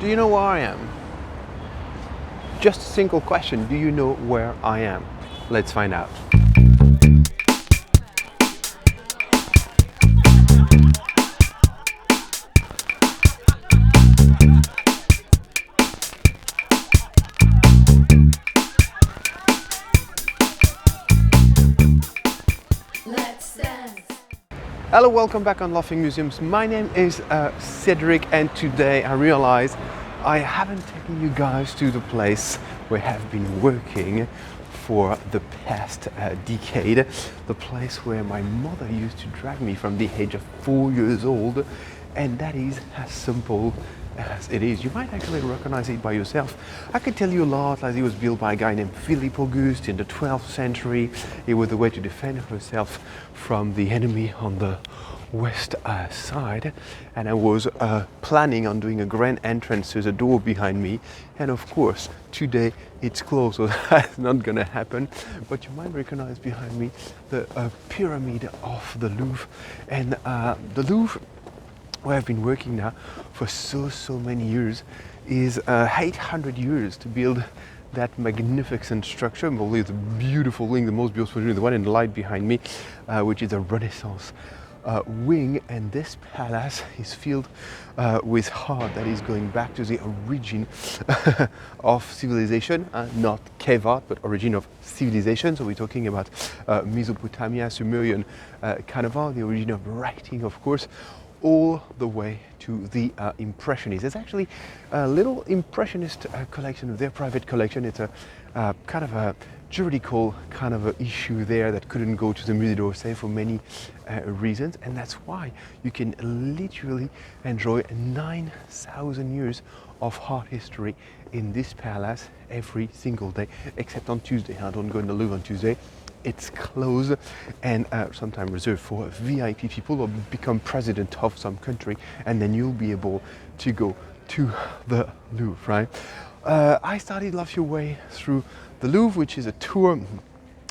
Do you know where I am? Just a single question. Do you know where I am? Let's find out. Hello, welcome back on Laughing Museums. My name is Cedric, and today I realize I haven't taken you guys to the place where I have been working for the past decade, the place where my mother used to drag me from the age of 4 years old, and that is as simple as it is. You might actually recognize it by yourself. I could tell you a lot, as it was built by a guy named Philippe Auguste in the 12th century. It was a way to defend herself from the enemy on the west side, and I was planning on doing a grand entrance. There's a door behind me, and of course today it's closed, so that's not gonna happen. But you might recognize behind me the pyramid of the Louvre, and the Louvre, where I've been working now for so many years, is 800 years to build that magnificent structure. Probably the beautiful wing, the most beautiful wing, the one in the light behind me, which is a Renaissance wing. And this palace is filled with art that is going back to the origin of civilization, not cave art, but origin of civilization. So we're talking about Mesopotamia, Sumerian kind of art, the origin of writing, of course, all the way to the Impressionists. There's actually a little Impressionist collection, their private collection. It's a kind of a juridical kind of a issue there that couldn't go to the Musée d'Orsay for many reasons, and that's why you can literally enjoy 9,000 years of art history in this palace every single day, except on Tuesday. I don't go in the Louvre on Tuesday. It's closed and sometimes reserved for VIP people or become president of some country, and then you'll be able to go to the Louvre, right? I started love your way through the Louvre, which is a tour,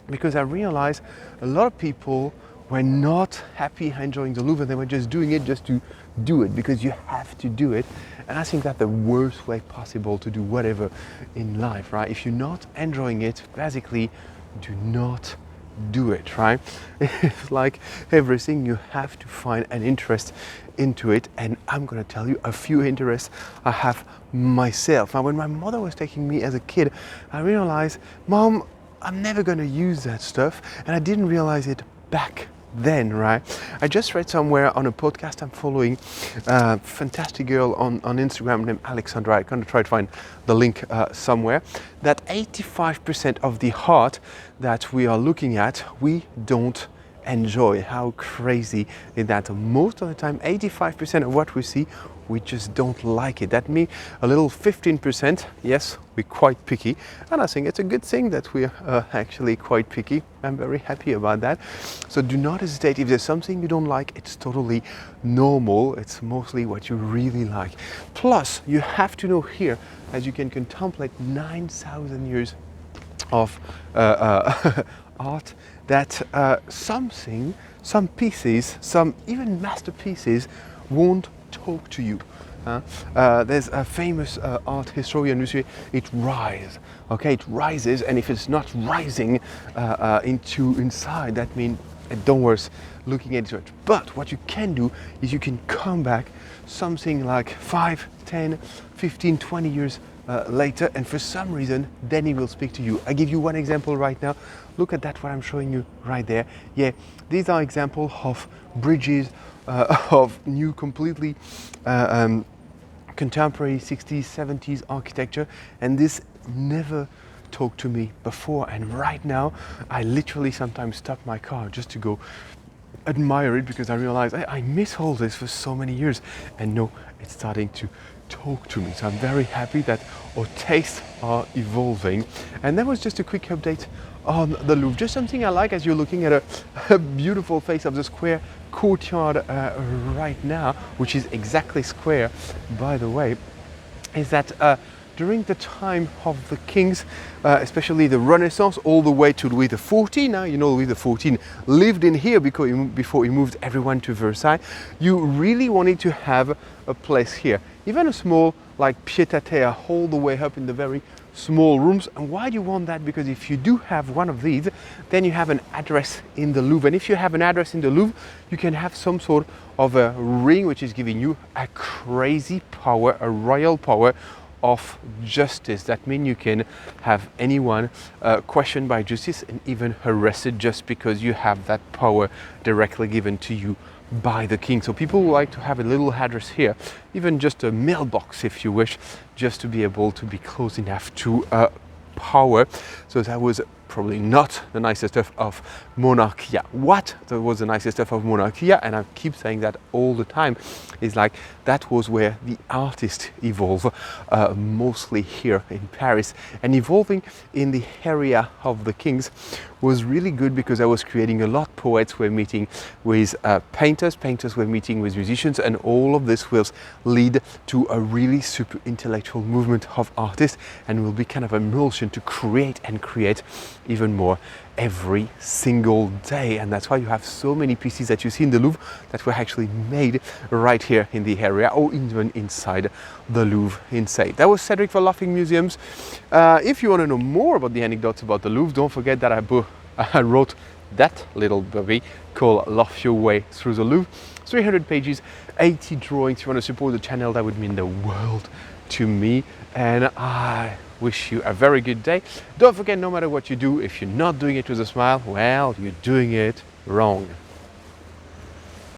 because I realized a lot of people were not happy enjoying the Louvre. They were just doing it just to do it, because you have to do it. And I think that's the worst way possible to do whatever in life, right? If you're not enjoying it, basically, do not do it, right? It's like everything, you have to find an interest into it, and I'm gonna tell you a few interests I have myself. Now, when my mother was taking me as a kid, I realized, Mom, I'm never gonna use that stuff, and I didn't realize it back then, right? I just read somewhere on a podcast I'm following, a fantastic girl on Instagram named Alexandra. I'm gonna try to find the link somewhere, that 85% of the art that we are looking at, we don't enjoy. How crazy is that? Most of the time, 85% of what we see, we just don't like it. That means a little 15%, yes, we're quite picky. And I think it's a good thing that we're actually quite picky. I'm very happy about that. So do not hesitate. If there's something you don't like, it's totally normal. It's mostly what you really like. Plus, you have to know here, as you can contemplate 9,000 years of art, that some pieces, some even masterpieces won't talk to you. There's a famous art historian who says it rises. Okay, it rises, and if it's not rising inside, that means don't worry looking at it. But what you can do is you can come back something like 5, 10, 15, 20 years later, and for some reason then he will speak to you. I give you one example right now. Look at that, what I'm showing you right there. Yeah, these are examples of bridges of new, completely contemporary 60s, 70s architecture, and this never talked to me before. And right now I literally sometimes stop my car just to go admire it, because I realize I miss all this for so many years, and no, it's starting to talk to me. So I'm very happy that our tastes are evolving. And that was just a quick update on the Louvre. Just something I like as you're looking at a beautiful face of the square courtyard right now, which is exactly square, by the way, is that during the time of the kings, especially the Renaissance, all the way to Louis XIV. Now, you know, Louis XIV lived in here before he moved everyone to Versailles. You really wanted to have a place here, even a small, like pied-à-terre, all the way up in the very small rooms. And why do you want that? Because if you do have one of these, then you have an address in the Louvre. And if you have an address in the Louvre, you can have some sort of a ring which is giving you a crazy power, a royal power of justice. That means you can have anyone questioned by justice and even arrested just because you have that power directly given to you by the king. So people like to have a little address here, even just a mailbox if you wish, just to be able to be close enough to power. So that was probably not the nicest stuff of Monarchia. What that was the nicest stuff of Monarchia, and I keep saying that all the time, is like that was where the artists evolve, mostly here in Paris. And evolving in the area of the kings was really good because I was creating a lot. Poets were meeting with painters, painters were meeting with musicians, and all of this will lead to a really super intellectual movement of artists, and will be kind of a emulsion to create and create even more every single day. And that's why you have so many pieces that you see in the Louvre that were actually made right here in the area, or even inside the Louvre inside. That was Cedric for Laughing Museums. If you want to know more about the anecdotes about the Louvre, don't forget that I wrote that little baby called Laugh Your Way Through the Louvre. 300 pages, 80 drawings. If you want to support the channel, that would mean the world to me. And I wish you a very good day. Don't forget, no matter what you do, if you're not doing it with a smile, well, you're doing it wrong.